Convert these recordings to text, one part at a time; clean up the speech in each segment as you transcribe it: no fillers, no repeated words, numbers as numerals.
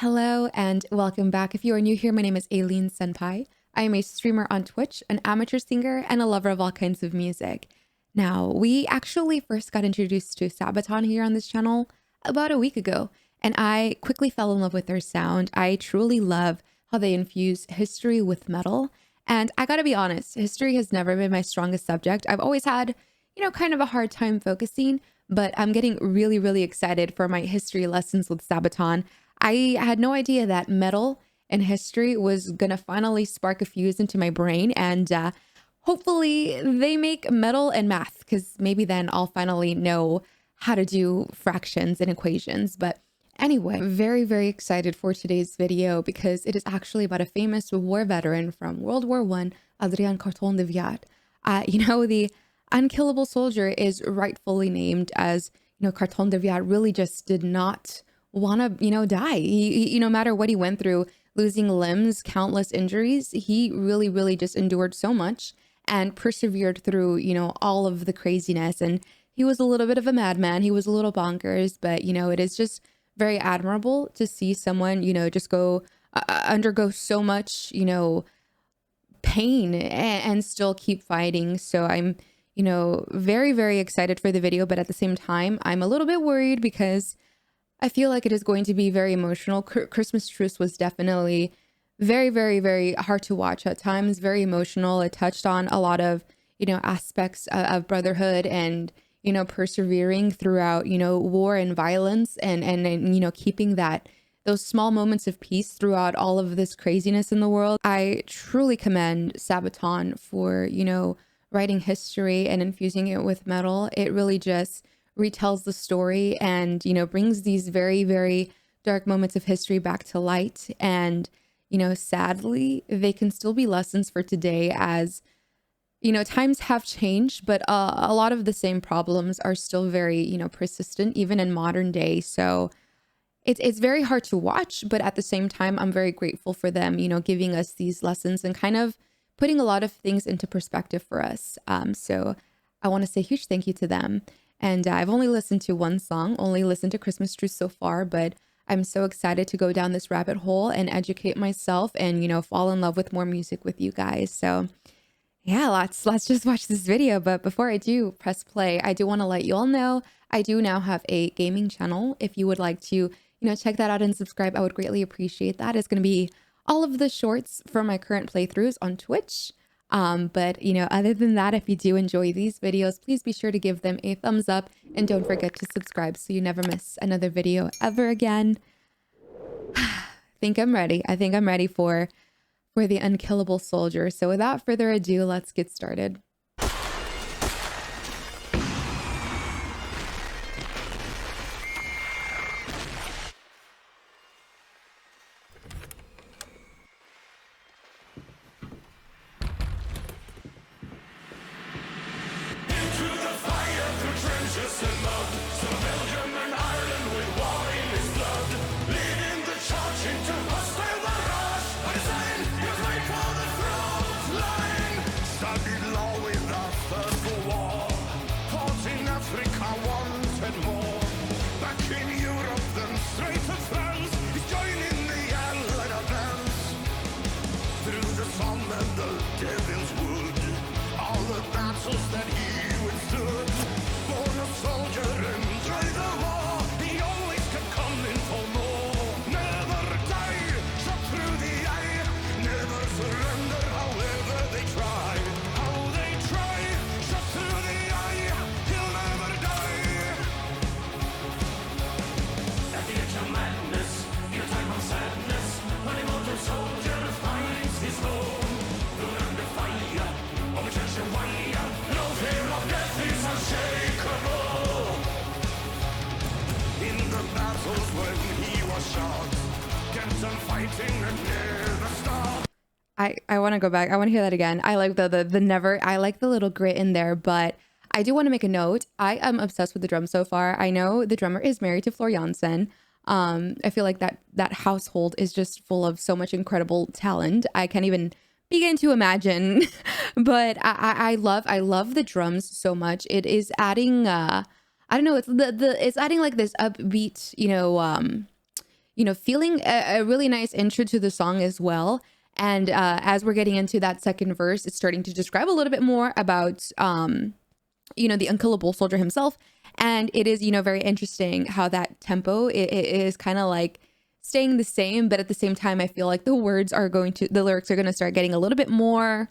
Hello and welcome back. If you are new here, my name is Aileen Senpai. I am a streamer on Twitch, an amateur singer, and a lover of all kinds of music. Now, we actually first got introduced to Sabaton here on this channel about a week ago, and I quickly fell in love with their sound. I truly love how they infuse history with metal. And I gotta be honest, history has never been my strongest subject. I've always had, kind of a hard time focusing, but I'm getting really, really excited for my history lessons with Sabaton. I had no idea that metal and history was gonna finally spark a fuse into my brain, and hopefully they make metal and math, because maybe then I'll finally know how to do fractions and equations. But anyway, very, very excited for today's video because it is actually about a famous war veteran from World War I, Adrian Carton de Viat. The Unkillable soldier is rightfully named as, Carton de Viat really just did not want to, die. No matter what he went through, losing limbs, countless injuries, he really, really just endured so much and persevered through, all of the craziness. And he was a little bit of a madman. He was a little bonkers, but, it is just very admirable to see someone, just go undergo so much, pain and still keep fighting. So I'm, very, very excited for the video, but at the same time, I'm a little bit worried because I feel like it is going to be very emotional. Christmas Truce was definitely very, very, very hard to watch at times, very emotional. It touched on a lot of, aspects of brotherhood and, persevering throughout, war and violence and keeping those small moments of peace throughout all of this craziness in the world. I truly commend Sabaton for, writing history and infusing it with metal. It really just retells the story and, brings these very, very dark moments of history back to light. And, sadly, they can still be lessons for today as, times have changed, but a lot of the same problems are still very, persistent, even in modern day. So it's very hard to watch, but at the same time, I'm very grateful for them, giving us these lessons and kind of putting a lot of things into perspective for us. So I want to say a huge thank you to them. And I've only listened to one song, only listened to Christmas Truce so far, but I'm so excited to go down this rabbit hole and educate myself and, fall in love with more music with you guys. So yeah, let's just watch this video. But before I do press play, I do want to let you all know I do now have a gaming channel. If you would like to, check that out and subscribe, I would greatly appreciate that. It's going to be all of the shorts from my current playthroughs on Twitch. But other than that, if you do enjoy these videos, please be sure to give them a thumbs up and don't forget to subscribe so you never miss another video ever again. I think I'm ready. I think I'm ready for the Unkillable soldier. So without further ado, let's get started. I want to go back. I want to hear that again. I like the never, I like the little grit in there, but I do want to make a note. I am obsessed with the drum so far. I know the drummer is married to Floor Jansen. I feel like that household is just full of so much incredible talent. I can't even begin to imagine, but I love the drums so much. It is adding, I don't know, it's adding like this upbeat, feeling a really nice intro to the song as well. And as we're getting into that second verse, it's starting to describe a little bit more about, the unkillable soldier himself. And it is, very interesting how that tempo it is kind of like staying the same, but at the same time, I feel like the lyrics are going to start getting a little bit more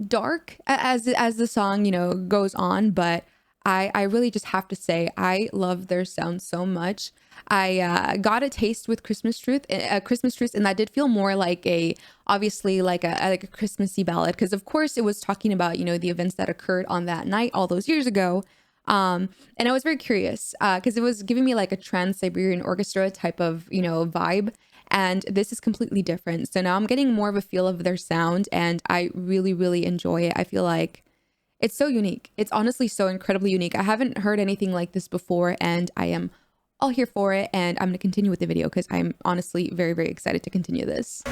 dark as the song, goes on. But I really just have to say, I love their sound so much. I got a taste with Christmas Truth, and that did feel more like obviously like a Christmassy ballad, because of course it was talking about, the events that occurred on that night all those years ago. And I was very curious because it was giving me like a Trans-Siberian Orchestra type of, vibe. And this is completely different. So now I'm getting more of a feel of their sound, and I really, really enjoy it. I feel like it's so unique. It's honestly so incredibly unique. I haven't heard anything like this before, and I am all here for it. And I'm going to continue with the video because I'm honestly very, very excited to continue this.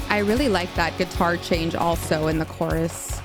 I really like that guitar change also in the chorus.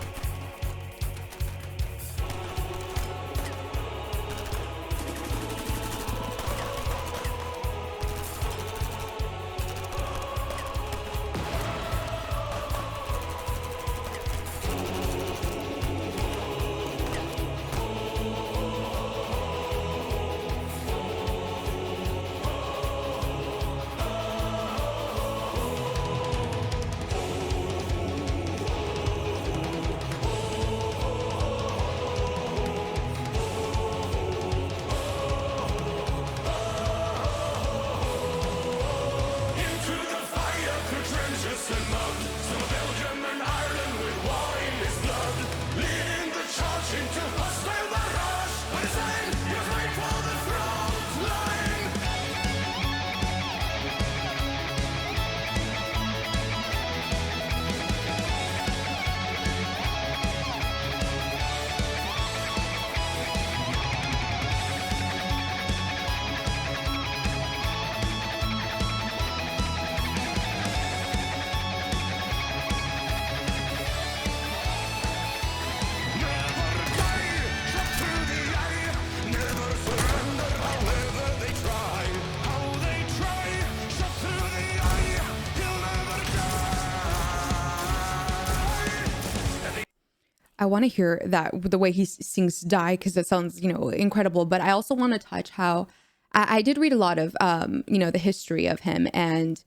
I want to hear that the way he sings "Die" because it sounds, incredible. But I also want to touch how I did read a lot of, the history of him, and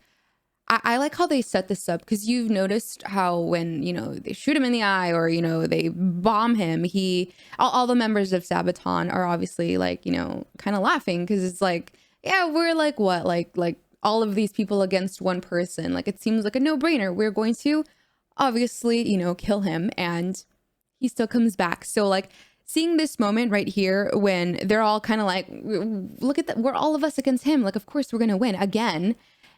I like how they set this up because you've noticed how when, they shoot him in the eye or, they bomb him, all the members of Sabaton are obviously like, kind of laughing because it's like, yeah, we're like what, like all of these people against one person. Like it seems like a no-brainer. We're going to obviously, kill him, and he still comes back. So like seeing this moment right here when they're all kind of like, look at that, we're all of us against him. Like, of course we're going to win again.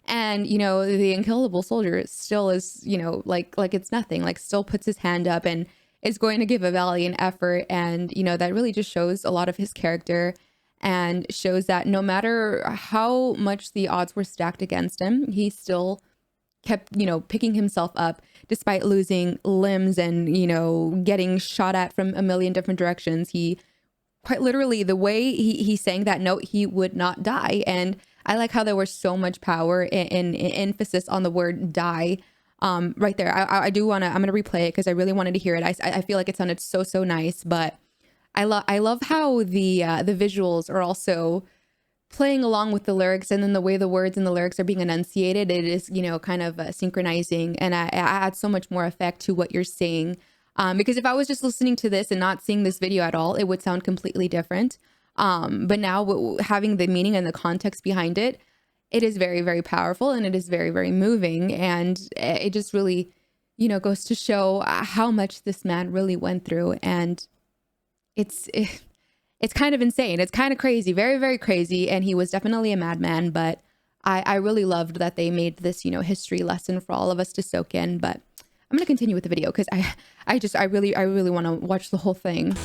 And, the unkillable soldier still is, like it's nothing, like still puts his hand up and is going to give a valiant effort. And, that really just shows a lot of his character and shows that no matter how much the odds were stacked against him, he still kept, picking himself up despite losing limbs and, getting shot at from a million different directions. He quite literally, the way he sang that note, he would not die. And I like how there was so much power in emphasis on the word die right there. I do want to, I'm going to replay it because I really wanted to hear it. I feel like it sounded so nice, but I love how the visuals are also playing along with the lyrics, and then the way the words and the lyrics are being enunciated, it is, kind of synchronizing, and I add so much more effect to what you're saying. Because if I was just listening to this and not seeing this video at all, it would sound completely different. But now having the meaning and the context behind it, it is very, very powerful, and it is very, very moving. And it just really, goes to show how much this man really went through. And it's kind of insane. It's kind of crazy, very, very crazy. And he was definitely a madman, but I really loved that they made this, history lesson for all of us to soak in. But I'm going to continue with the video because I really want to watch the whole thing.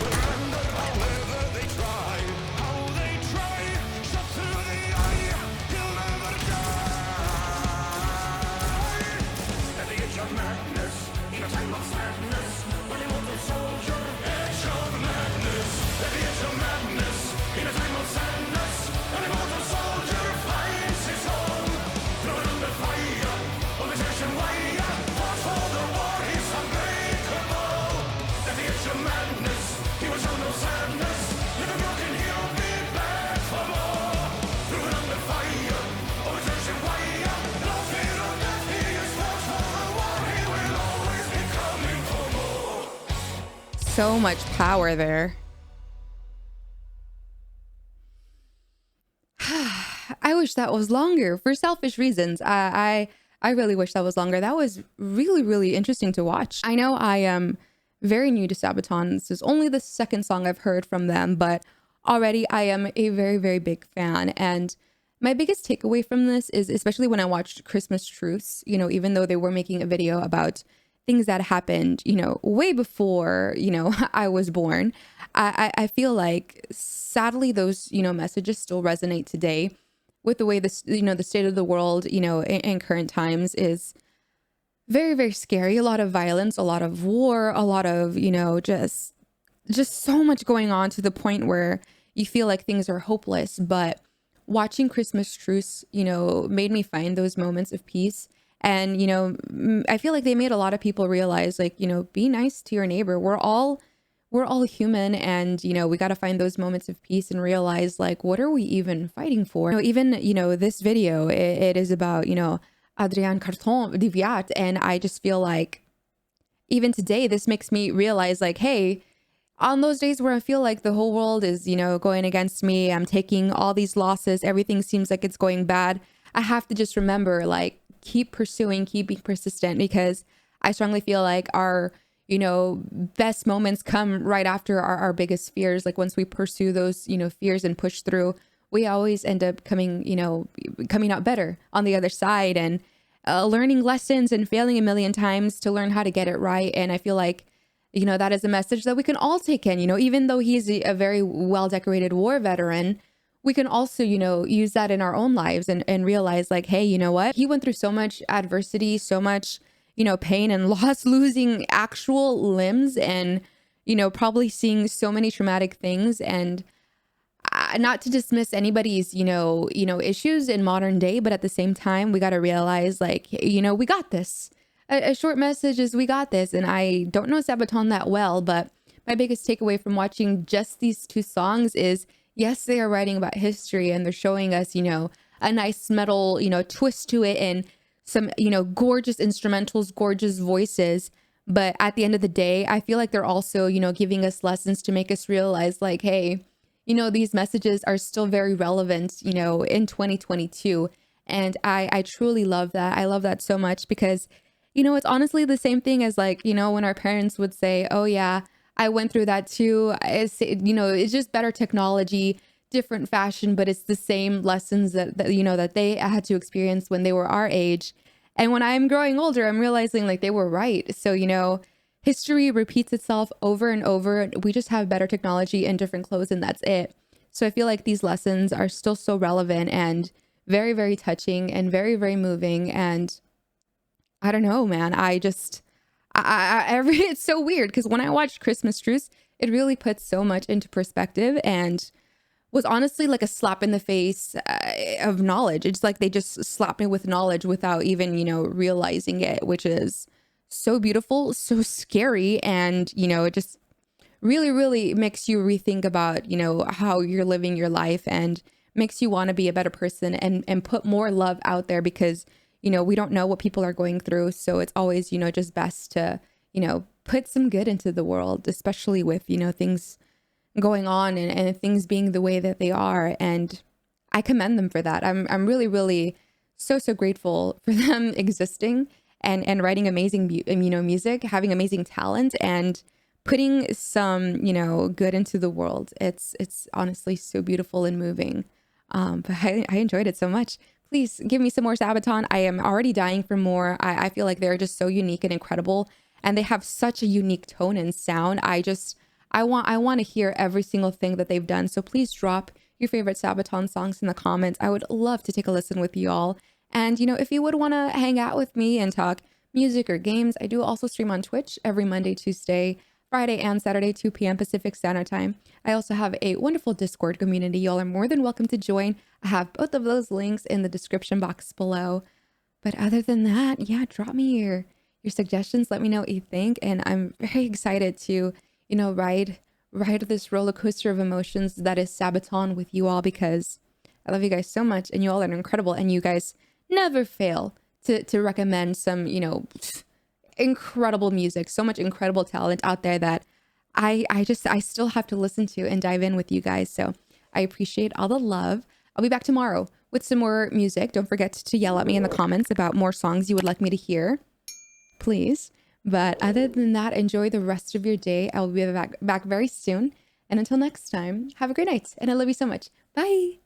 So much power there. I wish that was longer for selfish reasons. I really wish that was longer. That was really, really interesting to watch. I know I am very new to Sabaton. This is only the second song I've heard from them, but already I am a very, very big fan. And my biggest takeaway from this is, especially when I watched Christmas Truce, even though they were making a video about things that happened, way before, I was born, I feel like sadly those, messages still resonate today with the way this, the state of the world, in current times is very, very scary. A lot of violence, a lot of war, a lot of, just so much going on to the point where you feel like things are hopeless. But watching Christmas Truce, made me find those moments of peace. And, I feel like they made a lot of people realize, like, be nice to your neighbor. We're all human, and, we got to find those moments of peace and realize, like, what are we even fighting for? Even, this video, it is about, Adrien Carton Diviat. And I just feel like even today, this makes me realize, like, hey, on those days where I feel like the whole world is, going against me, I'm taking all these losses, everything seems like it's going bad, I have to just remember, like, keep pursuing, keep being persistent, because I strongly feel like our, best moments come right after our biggest fears. Like once we pursue those, fears and push through, we always end up coming out better on the other side, and learning lessons and failing a million times to learn how to get it right. And I feel like, that is a message that we can all take in, even though he's a very well-decorated war veteran, we can also, use that in our own lives and realize, like, hey, you know what? He went through so much adversity, so much, pain and loss, losing actual limbs, and, probably seeing so many traumatic things. And not to dismiss anybody's, issues in modern day, but at the same time, we got to realize, like, we got this. A short message is we got this. And I don't know Sabaton that well, but my biggest takeaway from watching just these two songs is, yes, they are writing about history, and they're showing us, a nice metal, twist to it, and some, gorgeous instrumentals, gorgeous voices. But at the end of the day, I feel like they're also, giving us lessons to make us realize, like, hey, these messages are still very relevant, in 2022. And I truly love that. I love that so much because, it's honestly the same thing as, like, when our parents would say, oh yeah, I went through that too. It's just better technology, different fashion, but it's the same lessons that they had to experience when they were our age. And when I'm growing older, I'm realizing, like, they were right. So, history repeats itself over and over. We just have better technology and different clothes, and that's it. So I feel like these lessons are still so relevant and very, very touching and very, very moving. And I don't know, man, it's so weird because when I watched Christmas Truce, it really puts so much into perspective and was honestly like a slap in the face of knowledge. It's like they just slapped me with knowledge without even, realizing it, which is so beautiful, so scary. And, it just really, really makes you rethink about, how you're living your life and makes you want to be a better person and put more love out there, because, you know, we don't know what people are going through. So it's always, you know, just best to, you know, put some good into the world, especially with, you know, things going on and things being the way that they are. And I commend them for that. I'm really, really so grateful for them existing and writing amazing, you know, music, having amazing talent, and putting some, you know, good into the world. It's honestly so beautiful and moving. But I enjoyed it so much. Please give me some more Sabaton. I am already dying for more. I feel like they're just so unique and incredible, and they have such a unique tone and sound. I want to hear every single thing that they've done. So please drop your favorite Sabaton songs in the comments. I would love to take a listen with you all. And, you know, if you would want to hang out with me and talk music or games, I do also stream on Twitch every Monday, Tuesday, Friday, and Saturday, 2 p.m. Pacific Standard Time. I also have a wonderful Discord community. Y'all are more than welcome to join. I have both of those links in the description box below. But other than that, yeah, drop me your suggestions. Let me know what you think. And I'm very excited to, you know, ride this roller coaster of emotions that is Sabaton with you all, because I love you guys so much, and you all are incredible, and you guys never fail to recommend some, you know, incredible music, so much incredible talent out there that I still have to listen to and dive in with you guys. So I appreciate all the love. I'll be back tomorrow with some more music. Don't forget to yell at me in the comments about more songs you would like me to hear, please. But other than that, enjoy the rest of your day. I will be back very soon. And until next time, have a great night. And I love you so much. Bye.